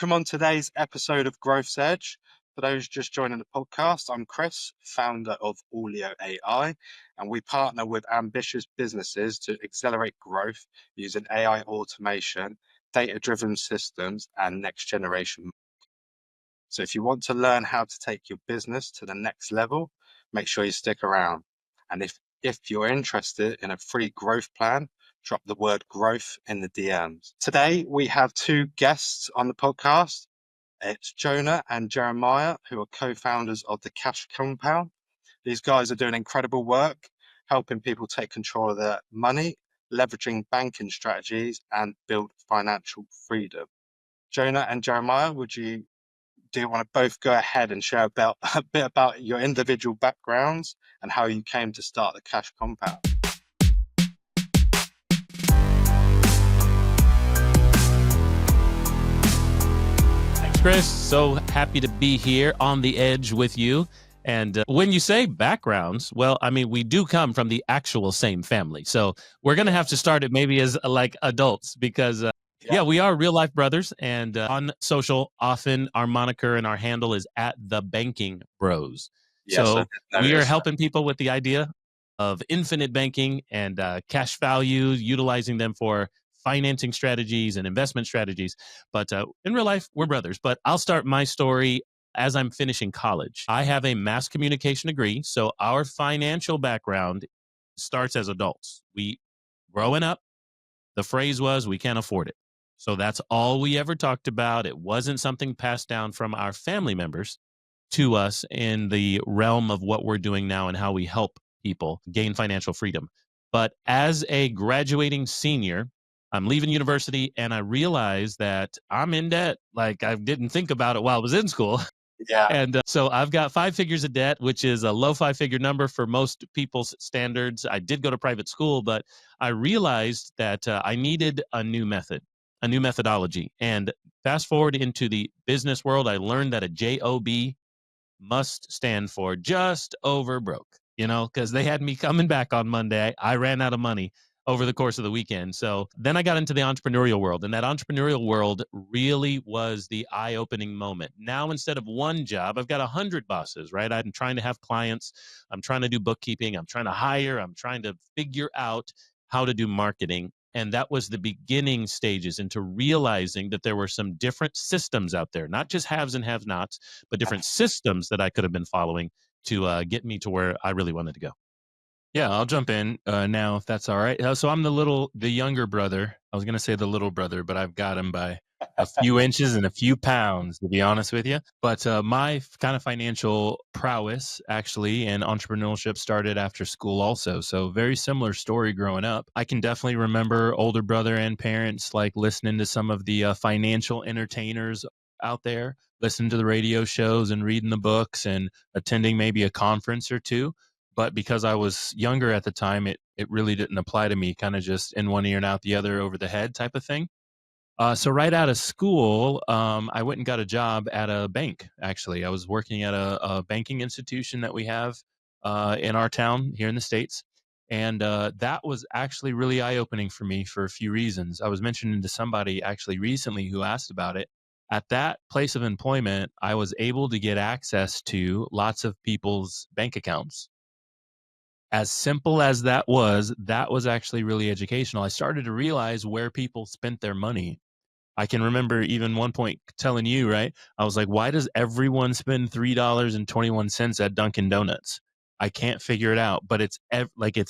Welcome on today's episode of Growth's Edge. For those just joining the podcast, I'm Chris, founder of Aulio AI, and we partner with ambitious businesses to accelerate growth using AI automation, data-driven systems, and next-generation. So if you want to learn how to take your business to the next level, make sure you stick around. And if you're interested in a free growth plan, drop the word growth in the DMs. Today, we have two guests on the podcast. It's Jonah and Jeremiah, who are co-founders of the Cash Compound. These guys are doing incredible work, helping people take control of their money, leveraging banking strategies, and build financial freedom. Jonah and Jeremiah, do you want to both go ahead and share a bit about your individual backgrounds and how you came to start the Cash Compound? Thanks, Chris. So happy to be here on the edge with you. And when you say backgrounds, well, I mean, we do come from the actual same family. So we're going to have to start it maybe as like adults because yeah, we are real life brothers. And on social, often our moniker and our handle is at the Banking Bros. Yes, So we are helping people with the idea of infinite banking and cash values, utilizing them for financing strategies and investment strategies. But in real life, we're brothers. But I'll start my story as I'm finishing college. I have a mass communication degree. So our financial background starts as adults. Growing up, the phrase was, we can't afford it. So that's all we ever talked about. It wasn't something passed down from our family members to us in the realm of what we're doing now and how we help people gain financial freedom. But as a graduating senior, I'm leaving university and I realized that I'm in debt. Like I didn't think about it while I was in school. Yeah. And so I've got 5 figures of debt, which is a low 5-figure number for most people's standards. I did go to private school, but I realized that I needed a new methodology. And fast forward into the business world, I learned that a JOB must stand for just over broke, because they had me coming back on Monday. I ran out of money over the course of the weekend. So then I got into the entrepreneurial world, and that entrepreneurial world really was the eye-opening moment. Now, instead of one job, I've got 100 bosses, right? I'm trying to have clients. I'm trying to do bookkeeping. I'm trying to hire. I'm trying to figure out how to do marketing. And that was the beginning stages into realizing that there were some different systems out there, not just haves and have-nots, but different systems that I could have been following to get me to where I really wanted to go. Yeah, I'll jump in now if that's all right. So I'm the younger brother. I was going to say the little brother, but I've got him by a few inches and a few pounds, to be honest with you. But my kind of financial prowess actually and entrepreneurship started after school also. So very similar story growing up. I can definitely remember older brother and parents like listening to some of the financial entertainers out there, listening to the radio shows and reading the books and attending maybe a conference or two. But because I was younger at the time, it really didn't apply to me, kind of just in one ear and out the other over the head type of thing. So right out of school, I went and got a job at a bank, actually. I was working at a banking institution that we have in our town here in the States. And that was actually really eye-opening for me for a few reasons. I was mentioning to somebody actually recently who asked about it. At that place of employment, I was able to get access to lots of people's bank accounts. As simple as that was actually really educational. I started to realize where people spent their money. I can remember even one point telling you, right? I was like, why does everyone spend $3.21 at Dunkin' Donuts? I can't figure it out, but it's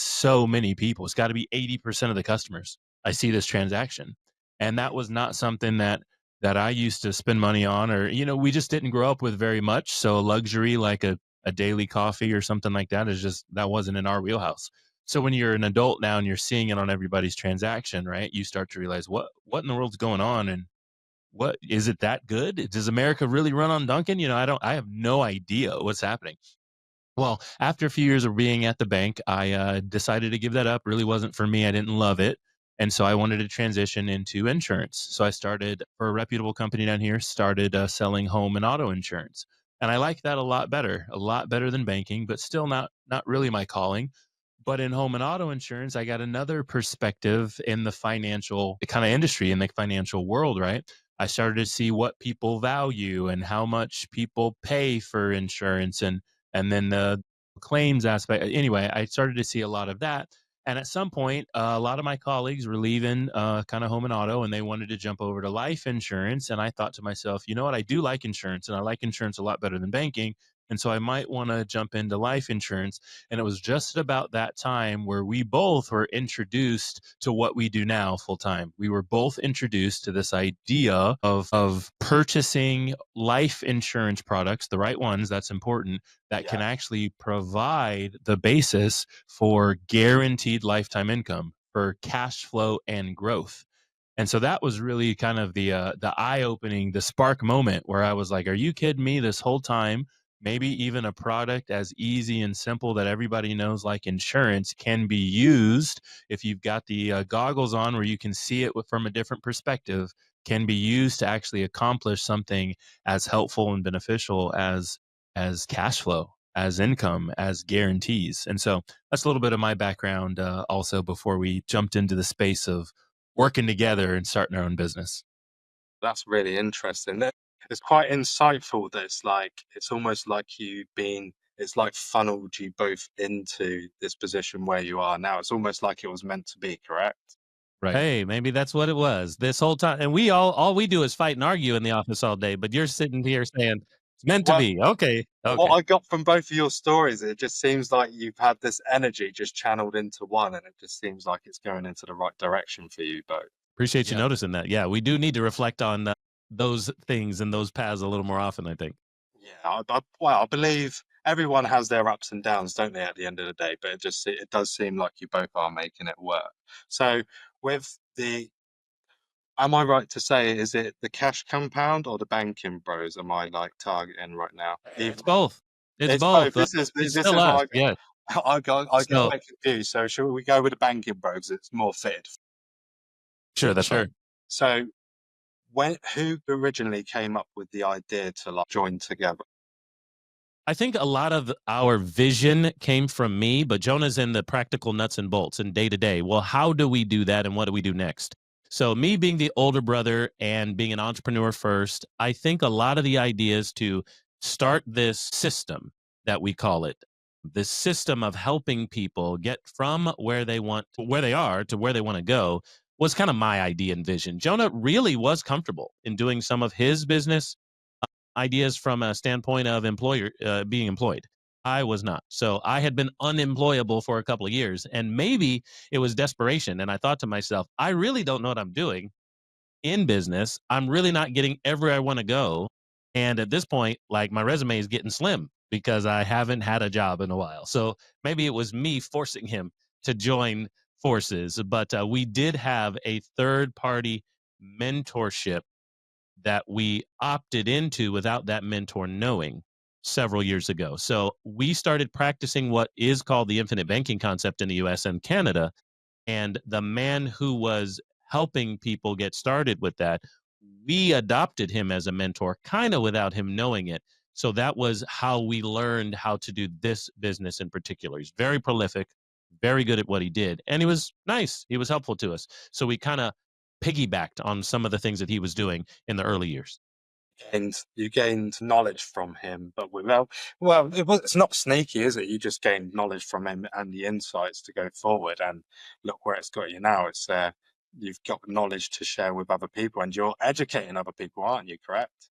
so many people. It's got to be 80% of the customers. I see this transaction. And that was not something that I used to spend money on, or, we just didn't grow up with very much. So luxury like a daily coffee or something like that that wasn't in our wheelhouse. So when you're an adult now and you're seeing it on everybody's transaction, right, you start to realize what in the world's going on, and what is it that good? Does America really run on Dunkin'? I have no idea what's happening. Well, after a few years of being at the bank, I decided to give that up. Really wasn't for me. I didn't love it. And so I wanted to transition into insurance. So I started for a reputable company down here, started selling home and auto insurance. And I like that a lot better than banking, but still not really my calling. But in home and auto insurance, I got another perspective in the financial kind of industry, in the financial world, right? I started to see what people value and how much people pay for insurance, and then the claims aspect. Anyway, I started to see a lot of that. And at some point, a lot of my colleagues were leaving kind of home and auto, and they wanted to jump over to life insurance. And I thought to myself, you know what? I do like insurance, and I like insurance a lot better than banking. And so I might want to jump into life insurance. And it was just about that time where we both were introduced to what we do now full time. We were both introduced to this idea of purchasing life insurance products, the right ones, that's important, that can Yeah. actually provide the basis for guaranteed lifetime income, for cash flow and growth. And so that was really kind of the eye opening, the spark moment where I was like, "Are you kidding me?" This whole time, maybe even a product as easy and simple that everybody knows, like insurance, can be used if you've got the goggles on, where you can see it from a different perspective. Can be used to actually accomplish something as helpful and beneficial as cash flow, as income, as guarantees. And so that's a little bit of my background, also before we jumped into the space of working together and starting our own business. That's really interesting. It's quite insightful that it's almost like it's like funneled you both into this position where you are now. It's almost like it was meant to be, correct? Right. Hey, maybe that's what it was this whole time. And all we do is fight and argue in the office all day, but you're sitting here saying it's meant to Well, be. Okay. what Okay. I got from both of your stories, it just seems like you've had this energy just channeled into one, and it just seems like it's going into the right direction for you both. Appreciate you Yeah. noticing that. Yeah, we do need to reflect on those things and those paths a little more often, I think. Yeah, well, I believe everyone has their ups and downs, don't they, at the end of the day? But it does seem like you both are making it work. So, with the, am I right to say, is it the cash compound or the banking bros? Am I like targeting right now? It's both. It's It's both. both. This It's is still what us. Yeah. I get So quite confused. So, should we go with the banking bros? It's more fitted. Sure, that's sure. fine. So, who originally came up with the idea to like join together? I think a lot of our vision came from me, but Jonah's in the practical nuts and bolts and day to day. Well, how do we do that and what do we do next? So, me being the older brother and being an entrepreneur first, I think a lot of the ideas to start this system that we call it, this system of helping people get from where they are to where they want to go, was kind of my idea and vision. Jonah really was comfortable in doing some of his business ideas from a standpoint of employer being employed. I was not. So I had been unemployable for a couple of years, and maybe it was desperation. And I thought to myself, I really don't know what I'm doing in business. I'm really not getting everywhere I want to go. And at this point, like my resume is getting slim because I haven't had a job in a while. So maybe it was me forcing him to join forces. But we did have a third party mentorship that we opted into without that mentor knowing several years ago. So we started practicing what is called the infinite banking concept in the US and Canada. And the man who was helping people get started with that, we adopted him as a mentor kind of without him knowing it. So that was how we learned how to do this business in particular. He's very prolific, very good at what he did. And he was nice. He was helpful to us. So we kind of piggybacked on some of the things that he was doing in the early years. And you gained knowledge from him, but well, it's not sneaky, is it? You just gained knowledge from him and the insights to go forward, and look where it's got you now. It's you've got knowledge to share with other people, and you're educating other people, aren't you? Correct?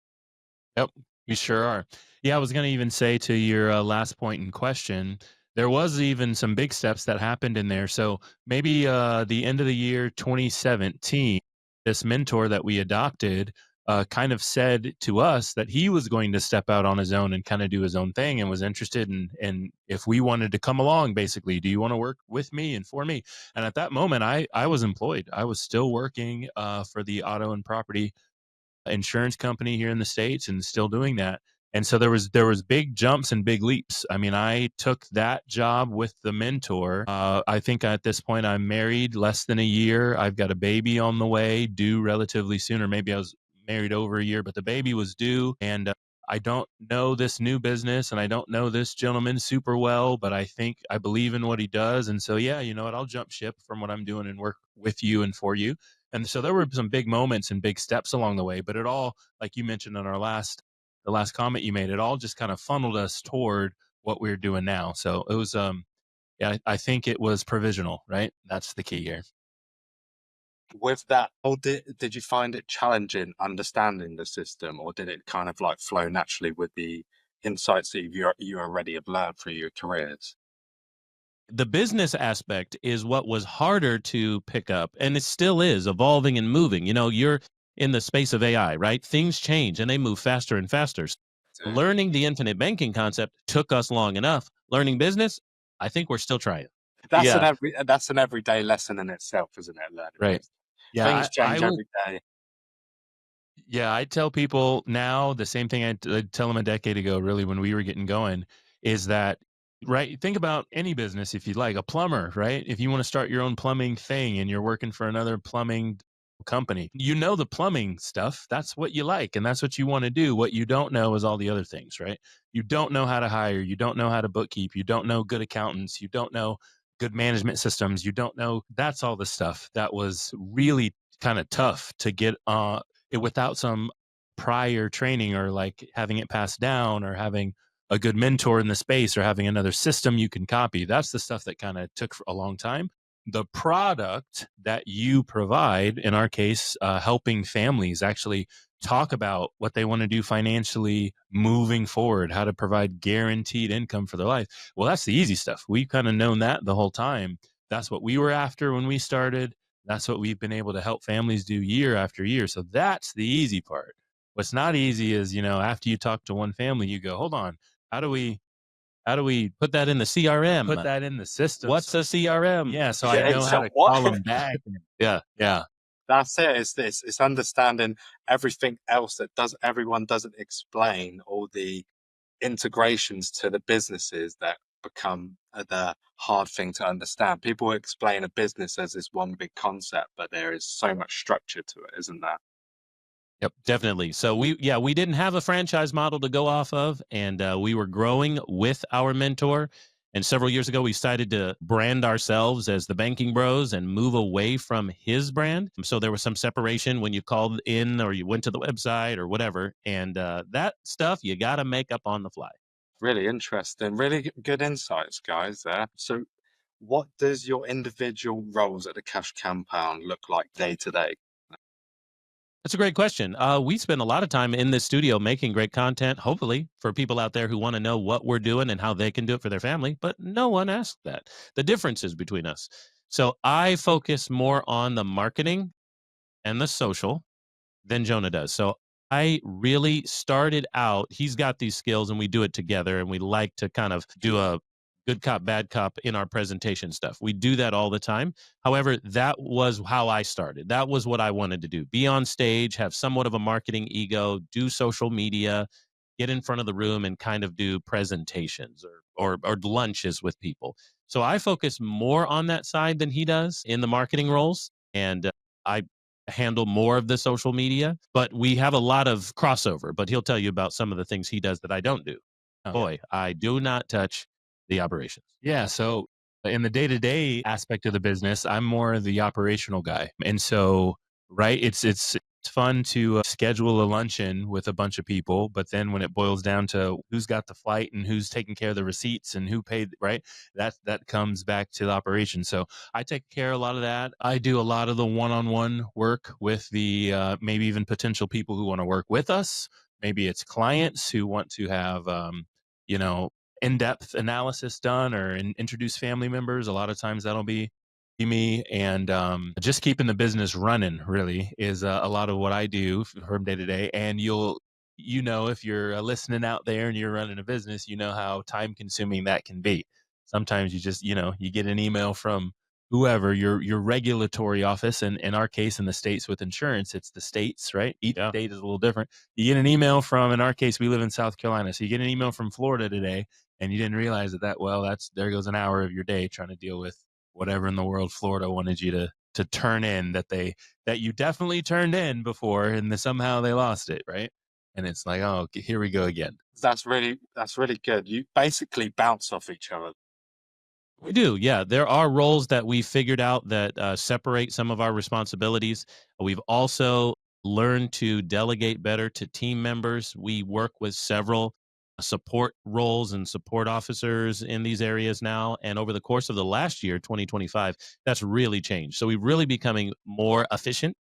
Yep, we sure are. Yeah, I was going to even say to your last point in question, there was even some big steps that happened in there. So maybe the end of the year 2017, this mentor that we adopted kind of said to us that he was going to step out on his own and kind of do his own thing, and was interested in if we wanted to come along. Basically, do you want to work with me and for me? And at that moment, I was employed. I was still working for the auto and property insurance company here in the States, and still doing that. And so there was big jumps and big leaps. I mean, I took that job with the mentor. I think at this point I'm married less than a year. I've got a baby on the way, due relatively soon, or maybe I was married over a year, but the baby was due. And I don't know this new business, and I don't know this gentleman super well, but I believe in what he does. And so, yeah, you know what? I'll jump ship from what I'm doing and work with you and for you. And so there were some big moments and big steps along the way, but it all, like you mentioned on the last comment you made, it all just kind of funneled us toward what we're doing now. So it was, yeah, I think it was provisional, right? That's the key here. With that, or did you find it challenging understanding the system, or did it kind of like flow naturally with the insights that you already have learned through your careers? The business aspect is what was harder to pick up, and it still is evolving and moving. You know, you're in the space of AI, right? Things change and they move faster and faster. So Learning the infinite banking concept took us long enough. Learning business, I think we're still trying. Yeah, that's an everyday lesson in itself, isn't it? Learning Right. business. Yeah. Things I change would, every day. yeah, I tell people now the same thing I'd tell them a decade ago, really, when we were getting going, is that, right? Think about any business, if you like, a plumber, right? If you want to start your own plumbing thing and you're working for another plumbing company, you know the plumbing stuff. That's what you like and that's what you want to do. What you don't know is all the other things, right? You don't know how to hire, you don't know how to bookkeep, you don't know good accountants, you don't know good management systems, you don't know. That's all the stuff that was really kind of tough to get without some prior training or like having it passed down or having a good mentor in the space or having another system you can copy. That's the stuff that kind of took a long time. The product that you provide, in our case, helping families actually talk about what they want to do financially moving forward, how to provide guaranteed income for their life. Well, that's the easy stuff. We've kind of known that the whole time. That's what we were after when we started. That's what we've been able to help families do year after year. So that's the easy part. What's not easy is, after you talk to one family, you go, hold on, how do we put that in the CRM. put that in the system? What's a CRM? Yeah, so I Yeah, know it's how to what? call them back. Yeah. Yeah. That's it. It's this. It's understanding everything else that everyone doesn't explain, all the integrations to the businesses that become the hard thing to understand. People explain a business as this one big concept, but there is so much structure to it, isn't there? Yep, definitely. So we didn't have a franchise model to go off of, and we were growing with our mentor. And several years ago, we decided to brand ourselves as the Banking Bros and move away from his brand. So there was some separation when you called in or you went to the website or whatever. And that stuff you got to make up on the fly. Really interesting. Really good insights, guys, there. So, what does your individual roles at the Cash Compound look like day to day? That's a great question. We spend a lot of time in this studio making great content, hopefully, for people out there who want to know what we're doing and how they can do it for their family, but no one asked that. The differences between us. So I focus more on the marketing and the social than Jonah does. So I really started out, he's got these skills and we do it together and we like to kind of do a good cop, bad cop in our presentation stuff. We do that all the time. However, that was how I started. That was what I wanted to do. Be on stage, have somewhat of a marketing ego, do social media, get in front of the room and kind of do presentations or lunches with people. So I focus more on that side than he does in the marketing roles. And I handle more of the social media, but we have a lot of crossover. But he'll tell you about some of the things he does that I don't do. Oh, Boy, I do not touch the operations. yeah. So in the day-to-day aspect of the business, I'm more the operational guy. And so, right, it's fun to schedule a luncheon with a bunch of people, but then when it boils down to who's got the flight and who's taking care of the receipts and who paid, right? That comes back to the operation. So I take care of a lot of that. I do a lot of the one-on-one work with the maybe even potential people who want to work with us. Maybe it's clients who want to have you know, in-depth analysis done or introduce family members. A lot of times that'll be me. And just keeping the business running really is a lot of what I do from day to day. And if you're listening out there and you're running a business, you know how time consuming that can be. Sometimes you just, you get an email from whoever your regulatory office, and in our case in the states with insurance, it's the states, right? Each state is a little different. You get an email from, in our case, we live in South Carolina, so you get an email from Florida today, and you didn't realize that's there goes an hour of your day trying to deal with whatever in the world Florida wanted you to turn in that you definitely turned in before, and somehow they lost it, right? And it's like, oh, here we go again. That's really good. You basically bounce off each other. We do, yeah. There are roles that we figured out that separate some of our responsibilities. We've also learned to delegate better to team members. We work with several support roles and support officers in these areas now. And over the course of the last year, 2025, that's really changed. So we're really becoming more efficient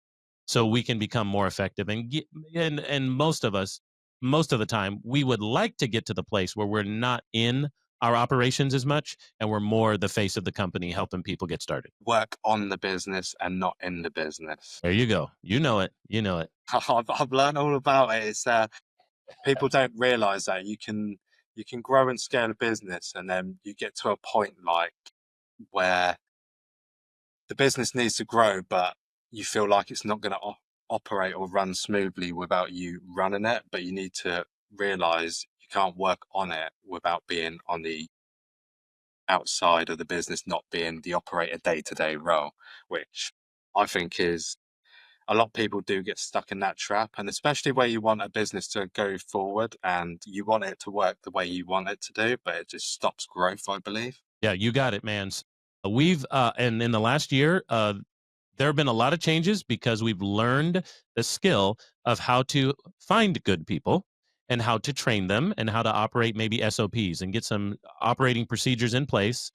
so we can become more effective and most of us most of the time we would like to get to the place where we're not in our operations as much and we're more the face of the company helping people get started. Work on the business and not in the business. There you go. You know it. You know it. I've learned all about it. It's people don't realize that you can grow and scale a business, and then you get to a point like where the business needs to grow, but you feel like it's not going to operate or run smoothly without you running it. But you need to realize you can't work on it without being on the outside of the business, not being the operator day-to-day role, which I think is a lot of people do get stuck in that trap. And especially where you want a business to go forward and you want it to work the way you want it to do, but it just stops growth, I believe. Yeah, you got it, man. We've and in the last year there have been a lot of changes because we've learned the skill of how to find good people and how to train them and how to operate maybe SOPs and get some operating procedures in place,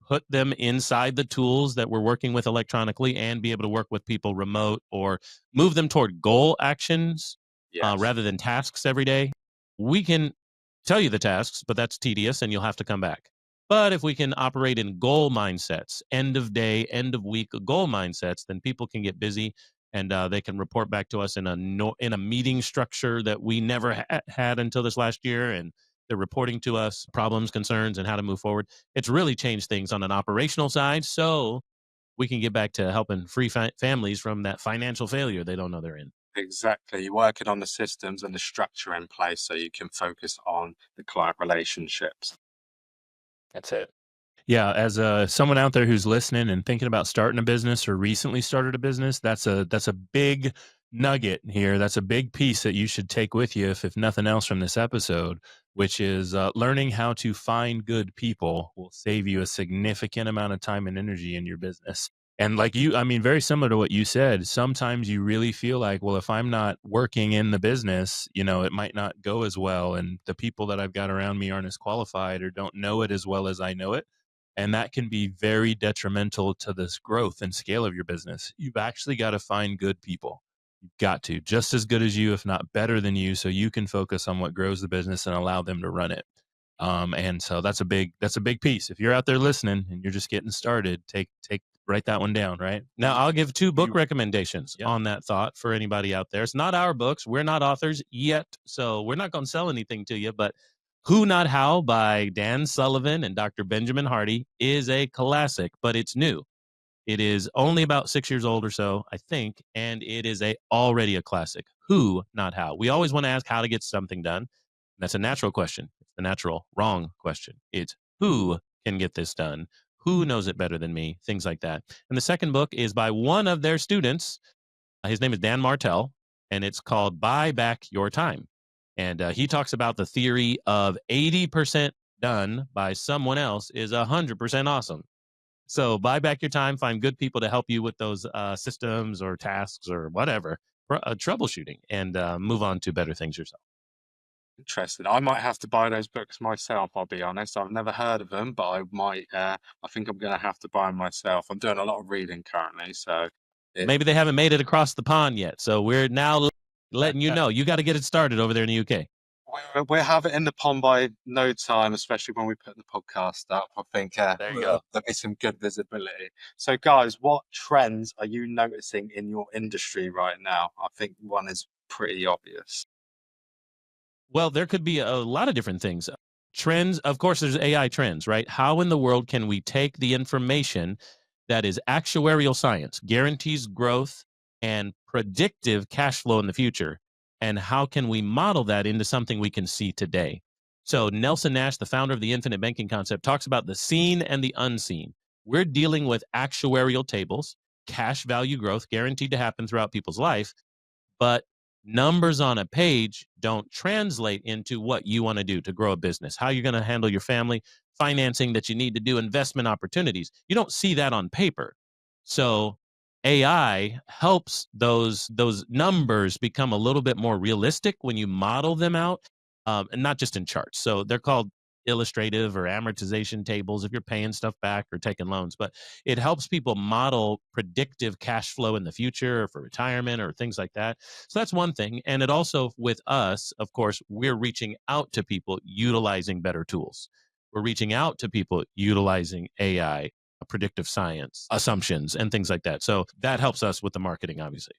put them inside the tools that we're working with electronically and be able to work with people remote or move them toward goal actions Yes. rather than tasks every day. We can tell you the tasks, but that's tedious and you'll have to come back. But if we can operate in goal mindsets, end of day, end of week goal mindsets, then people can get busy and they can report back to us in a meeting structure that we never had until this last year. And they're reporting to us problems, concerns, and how to move forward. It's really changed things on an operational side, so we can get back to helping free families from that financial failure they don't know they're in. Exactly. You're working on the systems and the structure in place so you can focus on the client relationships. That's it. Yeah, as someone out there who's listening and thinking about starting a business or recently started a business, that's a big nugget here. That's a big piece that you should take with you, if nothing else, from this episode, which is learning how to find good people will save you a significant amount of time and energy in your business. And like you, I mean, very similar to what you said, sometimes you really feel like, well, if I'm not working in the business, it might not go as well. And the people that I've got around me aren't as qualified or don't know it as well as I know it. And that can be very detrimental to this growth and scale of your business. You've actually got to find good people. You've got to, just as good as you, if not better than you, so you can focus on what grows the business and allow them to run it. And so that's a big piece. If you're out there listening and you're just getting started, write that one down. Right now, I'll give 2 book recommendations on that thought for anybody out there. It's not our books. We're not authors yet, so we're not going to sell anything to you. But Who Not How by Dan Sullivan and Dr. Benjamin Hardy is a classic, but it's new. It is only about 6 years old or so, I think, and it is already a classic. Who, not how. We always want to ask how to get something done. That's a natural question. It's the natural wrong question. It's who can get this done? Who knows it better than me? Things like that. And the second book is by one of their students. His name is Dan Martell, and it's called Buy Back Your Time. And he talks about the theory of 80% done by someone else is 100% awesome. So buy back your time, find good people to help you with those systems or tasks or whatever, troubleshooting, and move on to better things yourself. Interesting. I might have to buy those books myself, I'll be honest. I've never heard of them, but I might, I think I'm going to have to buy them myself. I'm doing a lot of reading currently, so. Maybe they haven't made it across the pond yet, so we're now letting you know. You got to get it started over there in the UK. We'll have it in the pond by no time, especially when we put the podcast up. I think there you go. There'll be some good visibility. So, guys, what trends are you noticing in your industry right now? I think one is pretty obvious. Well, there could be a lot of different things. Trends, of course, there's AI trends, right? How in the world can we take the information that is actuarial science, guarantees growth and predictive cash flow in the future, and how can we model that into something we can see today? So Nelson Nash, the founder of the infinite banking concept, talks about the seen and the unseen. We're dealing with actuarial tables, cash value growth guaranteed to happen throughout people's life, but numbers on a page don't translate into what you want to do to grow a business, how you're going to handle your family, financing that you need to do, investment opportunities. You don't see that on paper. So AI helps those numbers become a little bit more realistic when you model them out, and not just in charts. So they're called illustrative or amortization tables if you're paying stuff back or taking loans, but it helps people model predictive cash flow in the future or for retirement or things like that. So that's one thing. And it also, with us, of course, we're reaching out to people utilizing better tools. We're reaching out to people utilizing AI, predictive science, assumptions, and things like that. So that helps us with the marketing, obviously.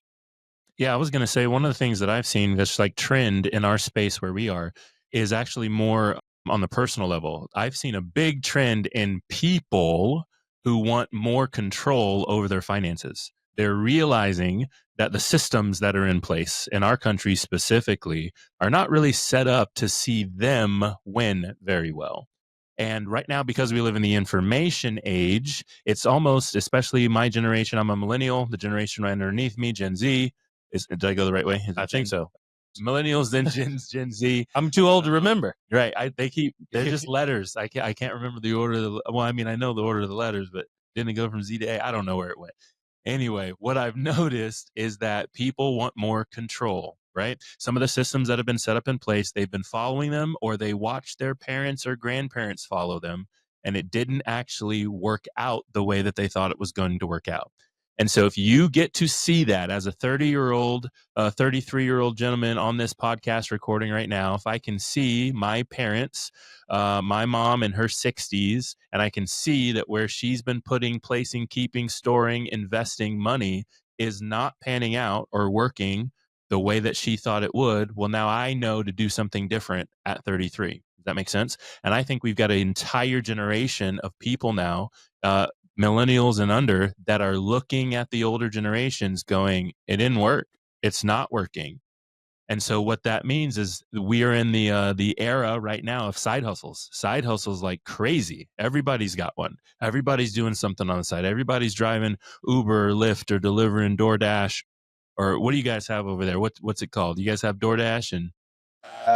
Yeah, I was going to say one of the things that I've seen that's like trend in our space where we are is actually more on the personal level. I've seen a big trend in people who want more control over their finances. They're realizing that the systems that are in place in our country specifically are not really set up to see them win very well. And right now, because we live in the information age, it's almost, especially my generation, I'm a millennial, the generation right underneath me, Gen Z. Did I go the right way? I think so. Millennials, then Gen Z. I'm too old to remember. Right. They're just letters. I can't remember the order of well, I mean, I know the order of the letters, but didn't it go from Z to A? I don't know where it went. Anyway, what I've noticed is that people want more control, right? Some of the systems that have been set up in place, they've been following them or they watched their parents or grandparents follow them, and it didn't actually work out the way that they thought it was going to work out. And so if you get to see that as a 30-year-old, 33-year-old gentleman on this podcast recording right now, if I can see my parents, my mom in her 60s, and I can see that where she's been putting, placing, keeping, storing, investing money is not panning out or working the way that she thought it would, well, now I know to do something different at 33. Does that make sense? And I think we've got an entire generation of people now, millennials and under, that are looking at the older generations going, it didn't work. It's not working. And so what that means is we are in the era right now of side hustles. Side hustles like crazy. Everybody's got one. Everybody's doing something on the side. Everybody's driving Uber or Lyft or delivering DoorDash. Or what do you guys have over there? What's it called? You guys have DoorDash and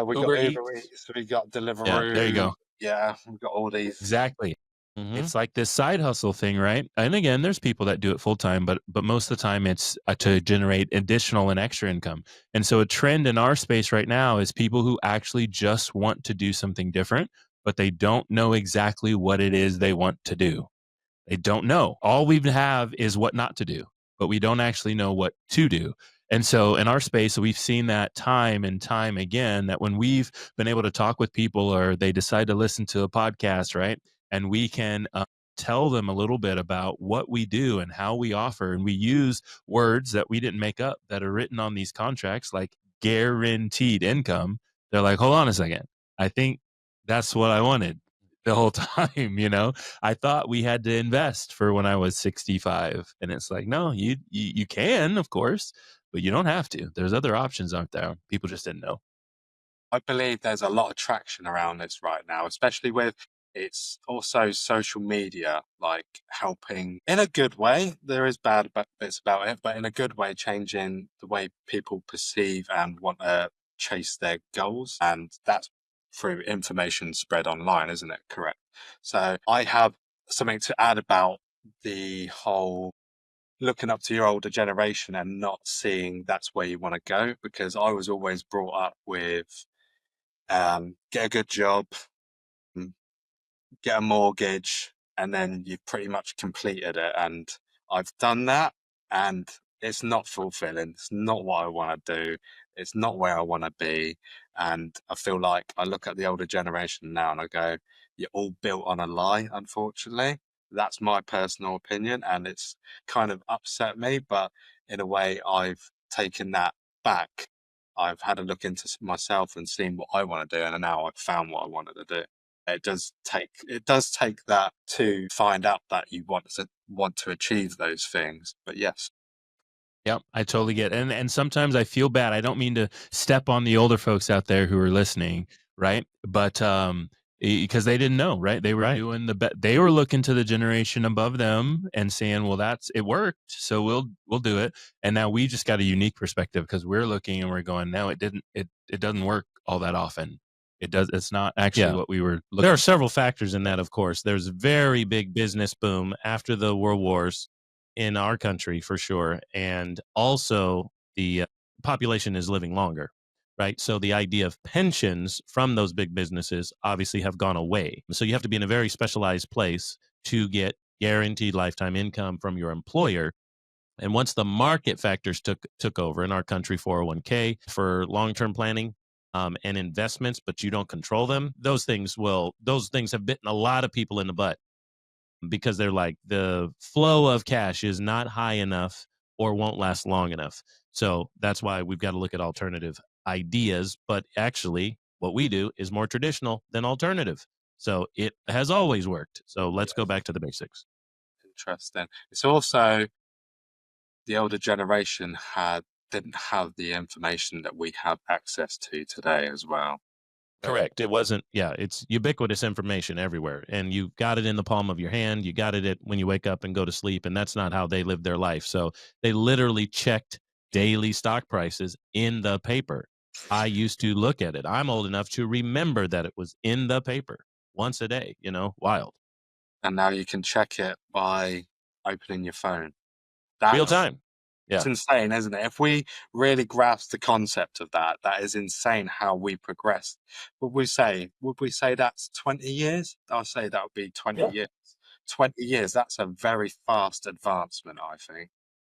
we got Uber Eats, we got Deliveroo. Yeah, there you go. Yeah, we've got all these. Exactly. It's like this side hustle thing, right? And again, there's people that do it full time, but most of the time it's to generate additional and extra income. And so a trend in our space right now is people who actually just want to do something different, but they don't know exactly what it is they want to do. They don't know. All we have is what not to do, but we don't actually know what to do. And so in our space, we've seen that time and time again, that when we've been able to talk with people or they decide to listen to a podcast, right? And we can tell them a little bit about what we do and how we offer. And we use words that we didn't make up that are written on these contracts, like guaranteed income. They're like, hold on a second. I think that's what I wanted the whole time. I thought we had to invest for when I was 65. And it's like, no, you can, of course, but you don't have to. There's other options out there. People just didn't know. I believe there's a lot of traction around this right now, especially with it's also social media, like helping in a good way. There is bad bits about it, but in a good way, changing the way people perceive and want to chase their goals. And that's through information spread online, isn't it? Correct. So I have something to add about the whole looking up to your older generation and not seeing that's where you want to go, because I was always brought up with get a good job, get a mortgage, and then you've pretty much completed it. And I've done that, and it's not fulfilling. It's not what I want to do. It's not where I want to be. And I feel like I look at the older generation now and I go, you're all built on a lie, unfortunately. That's my personal opinion, and it's kind of upset me, but in a way, I've taken that back. I've had a look into myself and seen what I want to do, and now I've found what I wanted to do. It does take that to find out that you want to achieve those things. But yes. Yep, I totally get it. And sometimes I feel bad. I don't mean to step on the older folks out there who are listening, right? But because they didn't know, right? They were doing they were looking to the generation above them and saying, well, it worked, so we'll do it. And now we just got a unique perspective because we're looking and we're going, no, it doesn't work all that often. It's not actually what we were looking There are for. several factors in that, of course. There's a very big business boom after the world wars in our country, for sure. And also the population is living longer, right? So the idea of pensions from those big businesses obviously have gone away. So you have to be in a very specialized place to get guaranteed lifetime income from your employer. And once the market factors took over in our country, 401k for long-term planning and investments, but you don't control them, those things have bitten a lot of people in the butt because they're like, the flow of cash is not high enough or won't last long enough. So that's why we've got to look at alternative ideas. But actually, what we do is more traditional than alternative. So it has always worked. So let's go back to the basics. Interesting. It's also the older generation didn't have the information that we have access to today as well. Correct. It wasn't, it's ubiquitous information everywhere. And you got it in the palm of your hand. You got it when you wake up and go to sleep. And that's not how they lived their life. So they literally checked daily stock prices in the paper. I used to look at it. I'm old enough to remember that it was in the paper once a day, wild. And now you can check it by opening your phone. Real time. It's insane, isn't it? If we really grasp the concept of that is insane how we progressed. Would we say that's 20 years? I'll say that would be 20 years. 20 years, that's a very fast advancement, I think.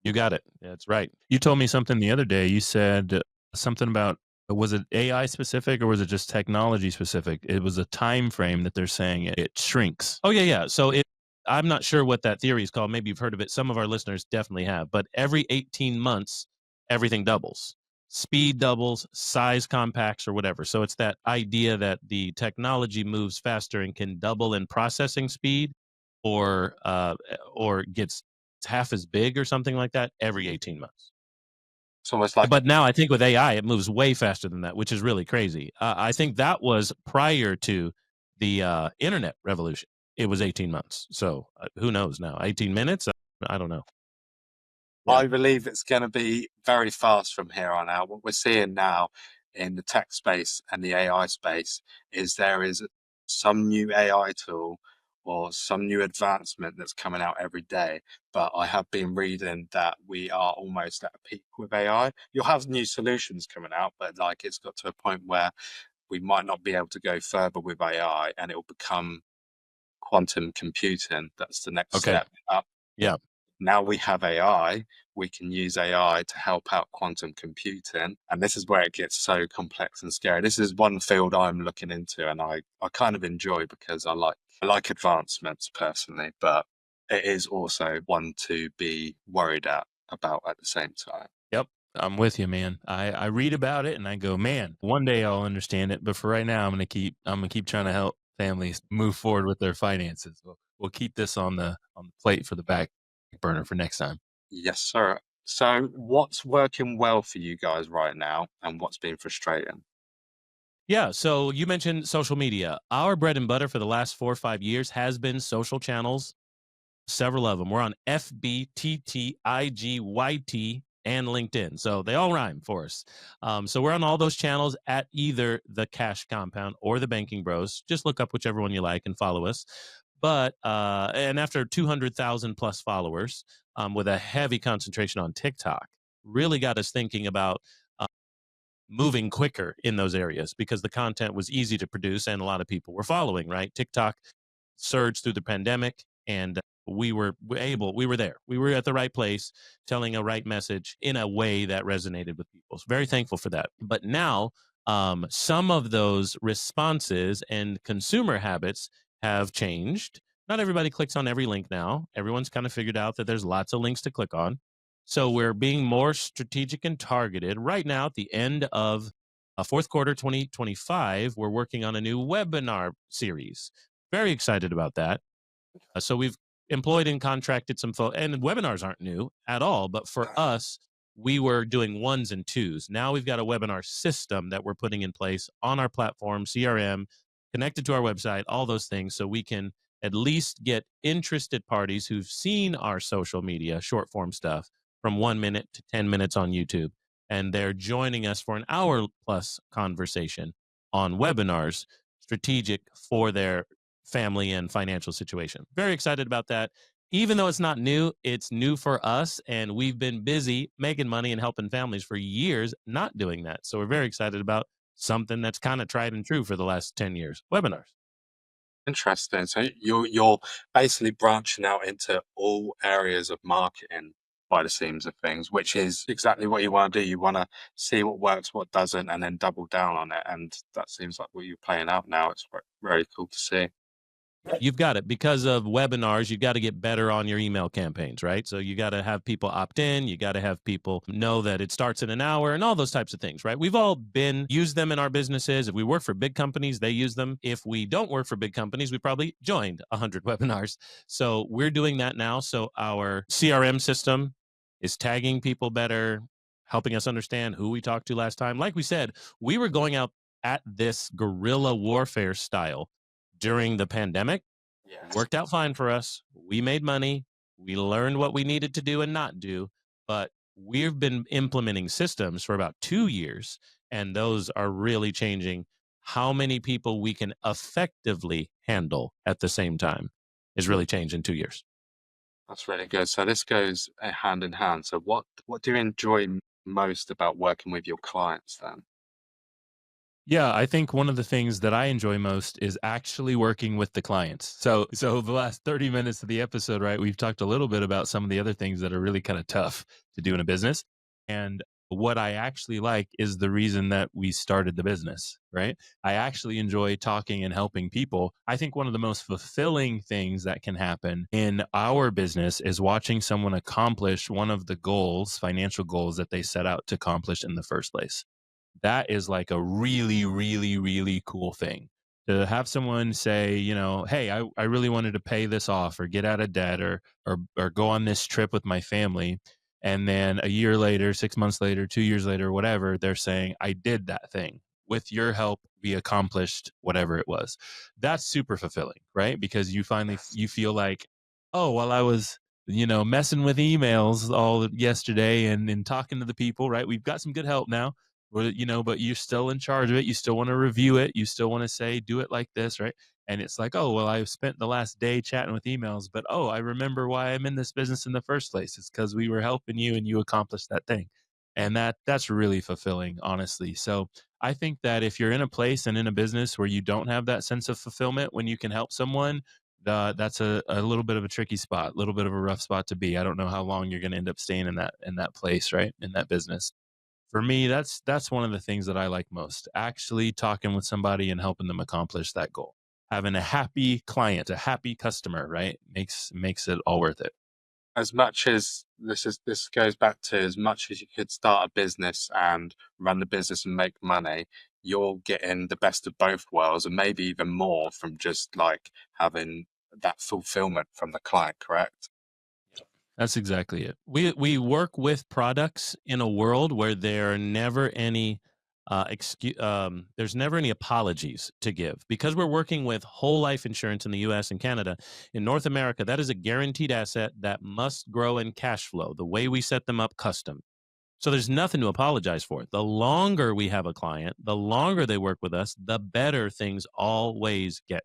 You got it. That's right. You told me something the other day. You said something about, was it AI specific or was it just technology specific? It was a time frame that they're saying it shrinks. Oh, yeah. So I'm not sure what that theory is called. Maybe you've heard of it. Some of our listeners definitely have. But every 18 months, everything doubles. Speed doubles, size compacts, or whatever. So it's that idea that the technology moves faster and can double in processing speed, or gets half as big or something like that every 18 months. It's almost like. But now I think with AI, it moves way faster than that, which is really crazy. I think that was prior to the internet revolution. It was 18 months. So who knows now? 18 minutes? I don't know. Yeah. I believe it's going to be very fast from here on out. What we're seeing now in the tech space and the AI space is there is some new AI tool or some new advancement that's coming out every day. But I have been reading that we are almost at a peak with AI. You'll have new solutions coming out, but it's got to a point where we might not be able to go further with AI and it will become quantum computing. That's the next step up. Yeah. Now we have AI, we can use AI to help out quantum computing. And this is where it gets so complex and scary. This is one field I'm looking into and I kind of enjoy because I like advancements personally, but it is also one to be worried about at the same time. Yep. I'm with you, man. I read about it and I go, man, one day I'll understand it. But for right now, I'm gonna keep trying to help families move forward with their finances. We'll keep this on the plate for the back burner for next time. Yes, sir. So what's working well for you guys right now and what's been frustrating? Yeah. So you mentioned social media. Our bread and butter for the last 4 or 5 years has been social channels, several of them. We're on FB, TT, IG, YT, and LinkedIn. So they all rhyme for us. So we're on all those channels at either the Cash Compound or the Banking Bros. Just look up whichever one you like and follow us. But and after 200,000 plus followers, with a heavy concentration on TikTok, really got us thinking about moving quicker in those areas because the content was easy to produce and a lot of people were following, right? TikTok surged through the pandemic and we were there. We were at the right place, telling a right message in a way that resonated with people. So very thankful for that. But now some of those responses and consumer habits have changed. Not everybody clicks on every link now. Everyone's kind of figured out that there's lots of links to click on. So we're being more strategic and targeted. Right now, at the end of fourth quarter 2025, we're working on a new webinar series. Very excited about that. So we've employed and contracted some folks, and webinars aren't new at all. But for us, we were doing ones and twos. Now we've got a webinar system that we're putting in place on our platform, CRM, connected to our website, all those things, so we can at least get interested parties who've seen our social media short form stuff from 1 minute to 10 minutes on YouTube. And they're joining us for an hour plus conversation on webinars strategic for their family and financial situation. Very excited about that. Even though it's not new, it's new for us. And we've been busy making money and helping families for years not doing that. So we're very excited about something that's kind of tried and true for the last 10 years, webinars. Interesting. So you're basically branching out into all areas of marketing by the seams of things, which is exactly what you want to do. You want to see what works, what doesn't, and then double down on it. And that seems like what you're playing out now. It's very cool to see. You've got it. Because of webinars, you got to get better on your email campaigns, right? So you got to have people opt in. You got to have people know that it starts in an hour and all those types of things, right? We've all used them in our businesses. If we work for big companies, they use them. If we don't work for big companies, we probably joined 100 webinars. So we're doing that now. So our CRM system is tagging people better, helping us understand who we talked to last time. Like we said, we were going out at this guerrilla warfare style during the pandemic. Yes. Worked out fine for us. We made money. We learned what we needed to do and not do. But we've been implementing systems for about 2 years, and those are really changing how many people we can effectively handle at the same time is really changed in 2 years. That's really good. So this goes hand in hand. So what do you enjoy most about working with your clients then? Yeah, I think one of the things that I enjoy most is actually working with the clients. So the last 30 minutes of the episode, right, we've talked a little bit about some of the other things that are really kind of tough to do in a business. And what I actually like is the reason that we started the business, right? I actually enjoy talking and helping people. I think one of the most fulfilling things that can happen in our business is watching someone accomplish one of the goals, financial goals that they set out to accomplish in the first place. That is like a really, really, really cool thing to have someone say, hey, I really wanted to pay this off or get out of debt or go on this trip with my family. And then a year later, 6 months later, 2 years later, whatever, they're saying, I did that thing. With your help, we accomplished whatever it was. That's super fulfilling, right? Because you finally, you feel like, oh, well, I was, messing with emails all yesterday and talking to the people, right? We've got some good help now. But you're still in charge of it. You still want to review it. You still want to say, do it like this, right? And it's like, oh, well, I've spent the last day chatting with emails, but oh, I remember why I'm in this business in the first place. It's because we were helping you and you accomplished that thing. And that's really fulfilling, honestly. So I think that if you're in a place and in a business where you don't have that sense of fulfillment when you can help someone, that's a little bit of a tricky spot, a little bit of a rough spot to be. I don't know how long you're going to end up staying in that place, right? In that business. For me, that's one of the things that I like most, actually talking with somebody and helping them accomplish that goal. Having a happy client, a happy customer, right? Makes it all worth it. As much as this goes back to as much as you could start a business and run the business and make money, you're getting the best of both worlds and maybe even more from just like having that fulfillment from the client, correct? That's exactly it. We work with products in a world where there are never any there's never any apologies to give because we're working with whole life insurance in the US and Canada. In North America, that is a guaranteed asset that must grow in cash flow, the way we set them up custom. So there's nothing to apologize for. The longer we have a client, the longer they work with us, the better things always get.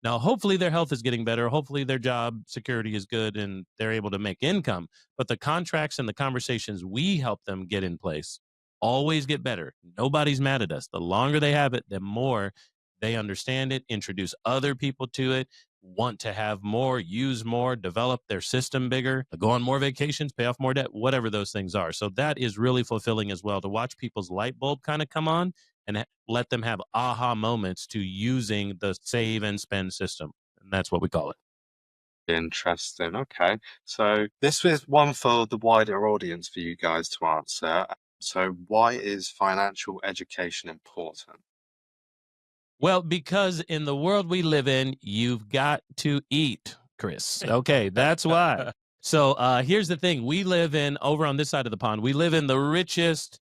Now, hopefully their health is getting better. Hopefully their job security is good and they're able to make income. But the contracts and the conversations we help them get in place always get better. Nobody's mad at us. The longer they have it, the more they understand it, introduce other people to it, want to have more, use more, develop their system bigger, go on more vacations, pay off more debt, whatever those things are. So that is really fulfilling as well to watch people's light bulb kind of come on and let them have aha moments to using the save and spend system. And that's what we call it. Interesting. Okay. So this was one for the wider audience for you guys to answer. So why is financial education important? Well, because in the world we live in, you've got to eat, Chris. Okay, that's why. So here's the thing. We live over on this side of the pond, we live in the richest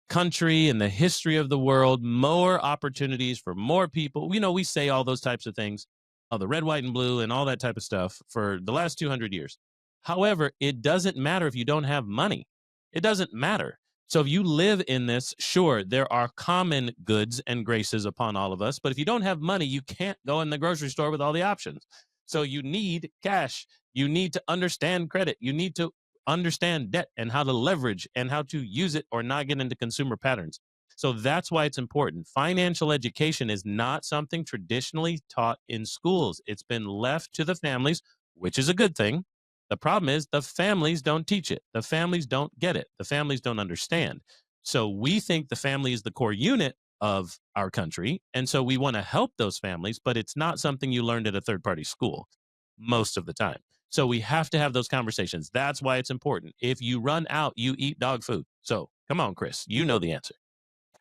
country and the history of the world, more opportunities for more people. We say all those types of things, the red, white, and blue, and all that type of stuff for the last 200 years. However, it doesn't matter if you don't have money. It doesn't matter. So if you live in this, sure, there are common goods and graces upon all of us. But if you don't have money, you can't go in the grocery store with all the options. So you need cash. You need to understand credit. You need to understand debt and how to leverage and how to use it or not get into consumer patterns. So that's why it's important. Financial education is not something traditionally taught in schools. It's been left to the families, which is a good thing. The problem is the families don't teach it. The families don't get it. The families don't understand. So we think the family is the core unit of our country. And so we want to help those families, but it's not something you learned at a third party school most of the time. So we have to have those conversations. That's why it's important. If you run out, you eat dog food. So come on, Chris, you know the answer.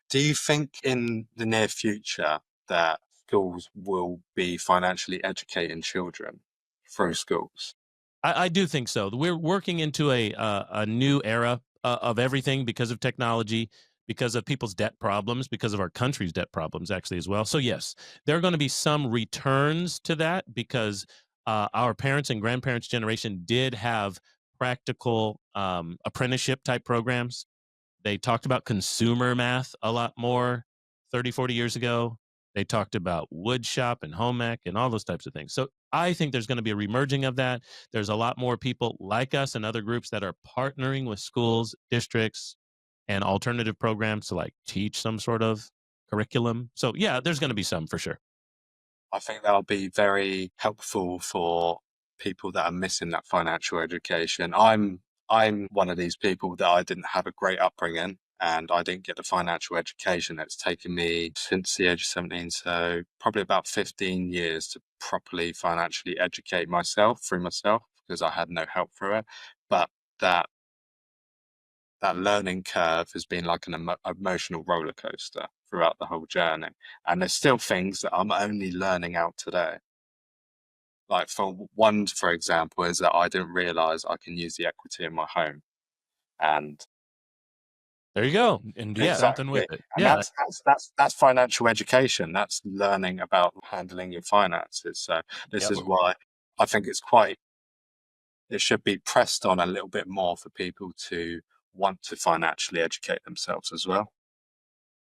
Do you think in the near future that schools will be financially educating children through schools? I do think so. We're working into a new era of everything because of technology, because of people's debt problems, because of our country's debt problems, actually, as well. So, yes, there are going to be some returns to that because our parents and grandparents' generation did have practical apprenticeship type programs. They talked about consumer math a lot more 30, 40 years ago. They talked about wood shop and home ec and all those types of things. So I think there's going to be a remerging of that. There's a lot more people like us and other groups that are partnering with schools, districts, and alternative programs to like teach some sort of curriculum. So yeah, there's going to be some for sure. I think that'll be very helpful for people that are missing that financial education. I'm one of these people that I didn't have a great upbringing and I didn't get the financial education. It's taken me since the age of 17, so probably about 15 years to properly financially educate myself through myself because I had no help through it. But that learning curve has been like an emotional roller coaster throughout the whole journey. And there's still things that I'm only learning out today. Like for example, is that I didn't realize I can use the equity in my home. And There you go. And yeah, something with it. And Yeah. that's financial education. That's learning about handling your finances. So this is why I think it should be pressed on a little bit more for people to want to financially educate themselves as well.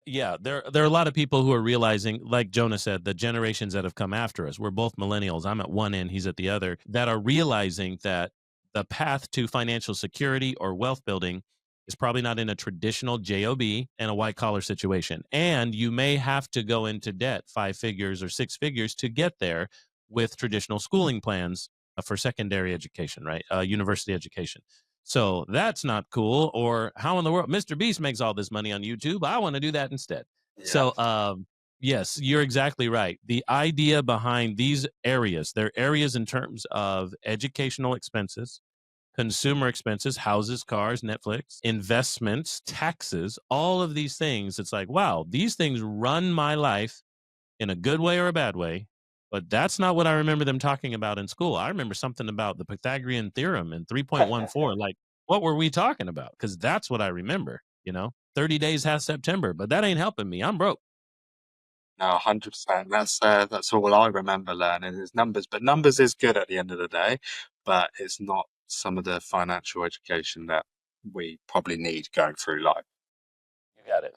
Yeah, there are a lot of people who are realizing, like Jonah said, the generations that have come after us. We're both millennials. I'm at one end, he's at the other, that are realizing that the path to financial security or wealth building is probably not in a traditional job and a white collar situation. And you may have to go into debt 5 figures or 6 figures to get there with traditional schooling plans for secondary education, right? University education. So that's not cool. Or how in the world Mr. Beast makes all this money on YouTube? I want to do that instead. Yeah. So yes, you're exactly right. The idea behind these areas, they're areas in terms of educational expenses, consumer expenses, houses, cars, Netflix, investments, taxes, all of these things. It's like, wow, these things run my life in a good way or a bad way. But that's not what I remember them talking about in school. I remember something about the Pythagorean theorem and 3.14. Like, what were we talking about? Because that's what I remember, 30 days has September, but that ain't helping me. I'm broke. No, 100%. That's all I remember learning is numbers. But numbers is good at the end of the day, but it's not some of the financial education that we probably need going through life. You got it.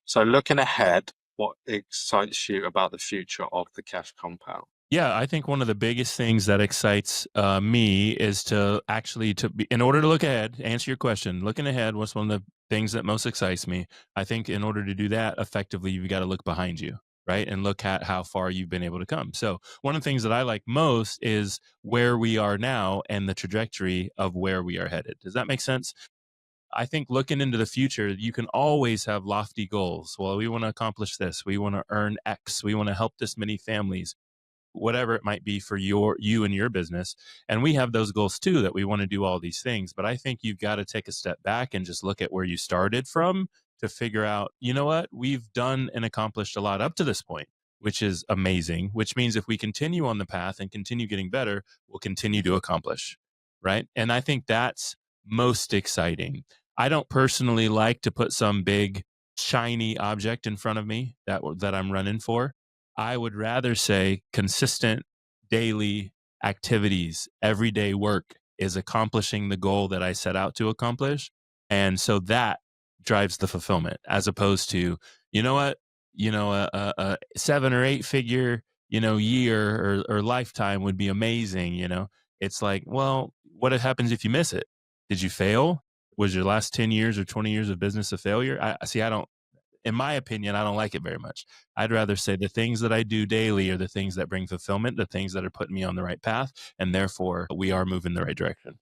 So looking ahead, what excites you about the future of the cash compound? Yeah, I think one of the biggest things that excites me is to actually in order to look ahead, answer your question, looking ahead, what's one of the things that most excites me? I think in order to do that effectively, you've got to look behind you, right? And look at how far you've been able to come. So one of the things that I like most is where we are now and the trajectory of where we are headed. Does that make sense? I think looking into the future, you can always have lofty goals. Well, we want to accomplish this. We want to earn X. We want to help this many families, whatever it might be for you and your business. And we have those goals too, that we want to do all these things. But I think you've got to take a step back and just look at where you started from to figure out, you know what, we've done and accomplished a lot up to this point, which is amazing, which means if we continue on the path and continue getting better, we'll continue to accomplish. Right. And I think that's most exciting. I don't personally like to put some big shiny object in front of me that I'm running for. I would rather say consistent daily activities, everyday work is accomplishing the goal that I set out to accomplish. And so that drives the fulfillment, as opposed to, you know what, a 7 or 8 figure, year or lifetime would be amazing. It's like, well, what happens if you miss it? Did you fail? Was your last 10 years or 20 years of business a failure? I don't, in my opinion, I don't like it very much. I'd rather say the things that I do daily are the things that bring fulfillment, the things that are putting me on the right path, and therefore we are moving the right direction.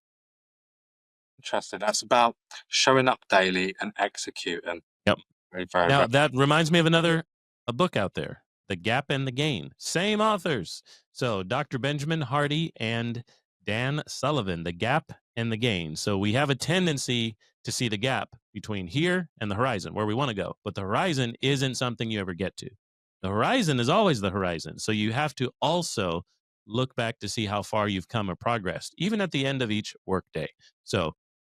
Interesting. That's about showing up daily and executing. Yep. Very, very Now, right. that reminds me of a book out there, The Gap and the Gain. Same authors. So Dr. Benjamin Hardy and Dan Sullivan, The Gap and the Gain. So we have a tendency to see the gap between here and the horizon, where we want to go. But the horizon isn't something you ever get to. The horizon is always the horizon. So you have to also look back to see how far you've come or progressed, even at the end of each workday. So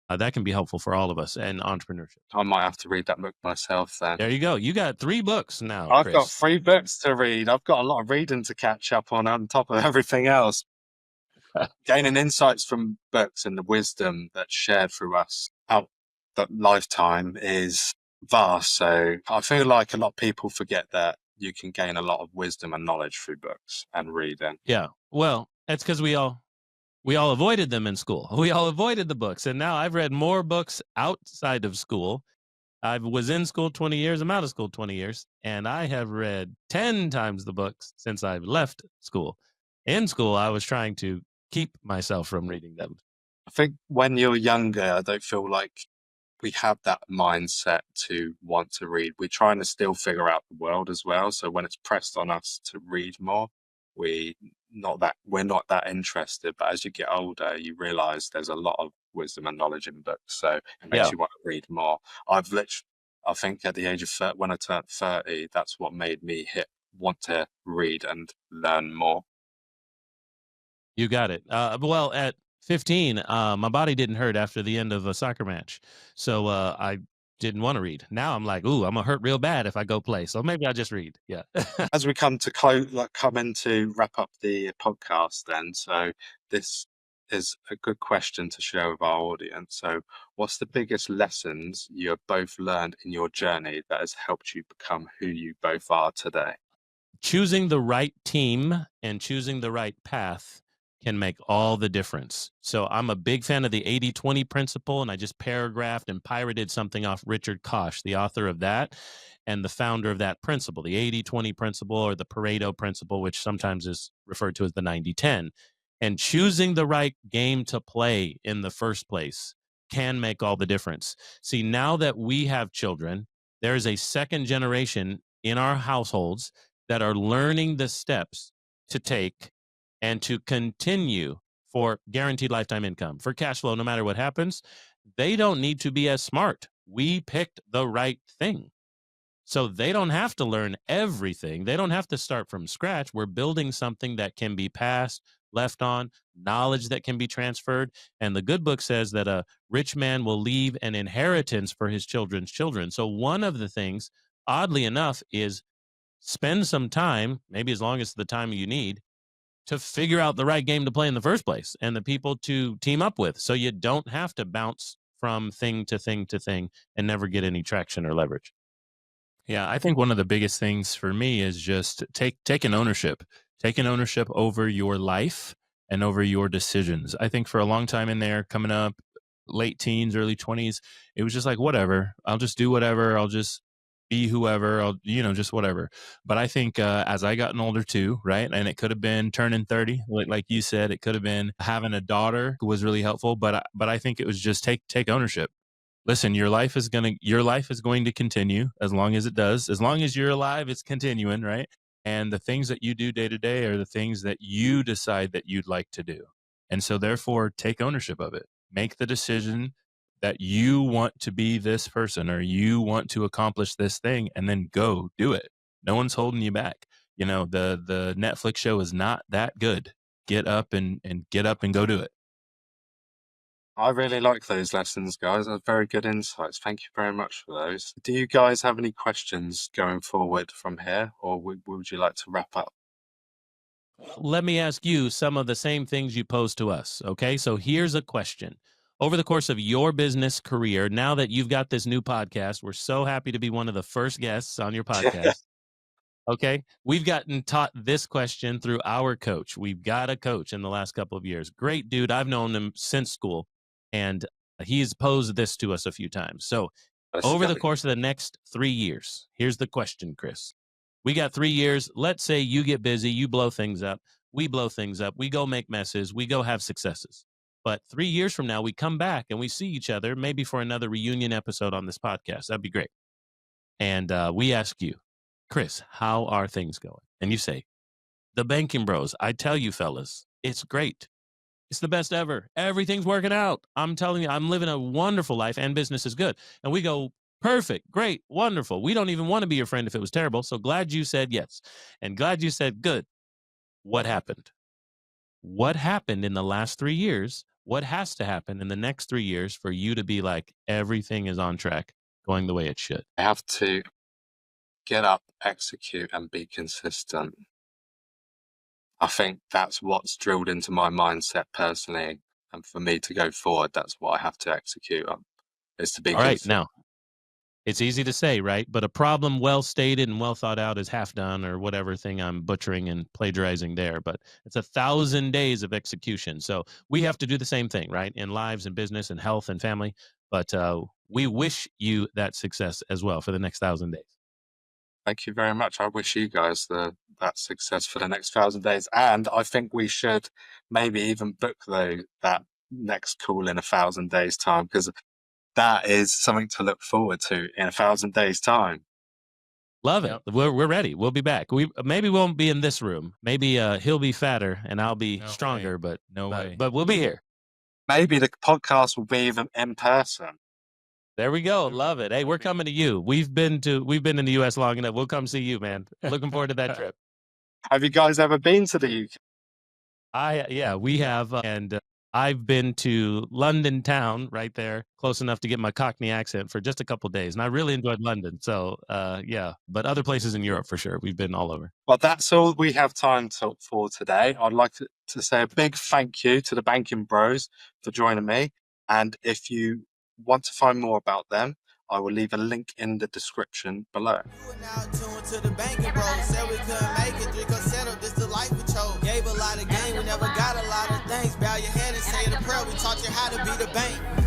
that can be helpful for all of us and entrepreneurship. I might have to read that book myself then. There you go. You got 3 books now, I've Chris. got 3 books to read. I've got a lot of reading to catch up on top of everything else. Gaining insights from books and the wisdom that's shared through us out the lifetime is vast. So I feel like a lot of people forget that you can gain a lot of wisdom and knowledge through books and reading. Yeah. Well, that's because we all avoided them in school. We all avoided the books. And now I've read more books outside of school. I was in school 20 years. I'm out of school 20 years. And I have read 10 times the books since I've left school. In school, I was trying to keep myself from reading them. I think when you're younger, I don't feel like we have that mindset to want to read. We're trying to still figure out the world as well. So when it's pressed on us to read more, we're not that interested. But as you get older, you realize there's a lot of wisdom and knowledge in books. So it makes you want to read more. I think at the age of 30, when I turned 30, that's what made me want to read and learn more. You got it. Well, at 15, my body didn't hurt after the end of a soccer match. So I didn't want to read. Now I'm like, ooh, I'm going to hurt real bad if I go play. So maybe I'll just read. Yeah. As we come to wrap up the podcast then. So this is a good question to share with our audience. So what's the biggest lessons you have both learned in your journey that has helped you become who you both are today? Choosing the right team and choosing the right path can make all the difference. So I'm a big fan of the 80-20 principle, and I just paragraphed and pirated something off Richard Koch, the author of that and the founder of that principle, the 80-20 principle, or the Pareto principle, which sometimes is referred to as the 90-10. And choosing the right game to play in the first place can make all the difference. See, now that we have children, there is a second generation in our households that are learning the steps to take and to continue for guaranteed lifetime income, for cash flow, no matter what happens. They don't need to be as smart. We picked the right thing. So they don't have to learn everything. They don't have to start from scratch. We're building something that can be passed, left on, knowledge that can be transferred. And the good book says that a rich man will leave an inheritance for his children's children. So one of the things, oddly enough, is spend some time, maybe as long as the time you need, to figure out the right game to play in the first place and the people to team up with. So you don't have to bounce from thing to thing to thing and never get any traction or leverage. Yeah, I think one of the biggest things for me is just taking ownership over your life and over your decisions. I think for a long time in there, coming up, late teens, early 20s, it was just like, whatever, I'll just do whatever. I'll just be whoever, just whatever. But I think as I gotten older too, right? And it could have been turning 30, like you said, it could have been having a daughter who was really helpful. But I think it was just take ownership. Listen, your life is going to continue as long as it does. As long as you're alive, it's continuing, right? And the things that you do day to day are the things that you decide that you'd like to do. And so therefore, take ownership of it. Make the decision that you want to be this person or you want to accomplish this thing, and then go do it. No one's holding you back. The Netflix show is not that good. Get up and go do it. I really like those lessons, guys. They're very good insights. Thank you very much for those. Do you guys have any questions going forward from here, or would you like to wrap up? Let me ask you some of the same things you posed to us. Okay, so here's a question. Over the course of your business career, now that you've got this new podcast, we're so happy to be one of the first guests on your podcast. Okay, we've gotten taught this question through our coach. We've got a coach in the last couple of years. Great dude. I've known him since school, and he's posed this to us a few times. So over the course of the next 3 years, here's the question, Chris. We got 3 years. Let's say you get busy, you blow things up, we blow things up, we go make messes, we go have successes. But 3 years from now, we come back and we see each other, maybe for another reunion episode on this podcast. That'd be great. And we ask you, Chris, how are things going? And you say, the Banking Bros, I tell you, fellas, it's great. It's the best ever. Everything's working out. I'm telling you, I'm living a wonderful life and business is good. And we go, perfect, great, wonderful. We don't even want to be your friend if it was terrible. So glad you said yes. And glad you said good. What happened? What happened in the last 3 years? What has to happen in the next 3 years for you to be like, everything is on track, going the way it should? I have to get up, execute, and be consistent. I think that's what's drilled into my mindset personally. And for me to go forward, that's what I have to execute on, is to be All right, consistent. now, it's easy to say, right? But a problem well stated and well thought out is half done, or whatever thing I'm butchering and plagiarizing there. But it's 1,000 days of execution. So we have to do the same thing, right? In lives and business and health and family. But we wish you that success as well for the next 1,000 days. Thank you very much. I wish you guys that success for the next 1,000 days. And I think we should maybe even book that next call in 1,000 days' time, because that is something to look forward to in 1,000 days' time. Love it. Yep. We're ready. We'll be back. We maybe won't be in this room. Maybe he'll be fatter and I'll be stronger, but we'll be here. Maybe the podcast will be even in person. There we go. Love it. Hey, we're coming to you. We've been in the US long enough. We'll come see you, man. Looking forward to that trip. Have you guys ever been to the UK? Yeah, we have. And I've been to London town right there, close enough to get my Cockney accent for just a couple of days. And I really enjoyed London. So, yeah, but other places in Europe for sure. We've been all over. Well, that's all we have time for today. I'd like to say a big thank you to the Banking Bros for joining me. And if you want to find more about them, I will leave a link in the description below. Now tuned to the Banking Bros. Said we couldn't make it, drink or settle, this the life we chose. Gave a lot of game, we never got a lot of things. Bow your head and say the prayer, we taught you how to be the bank.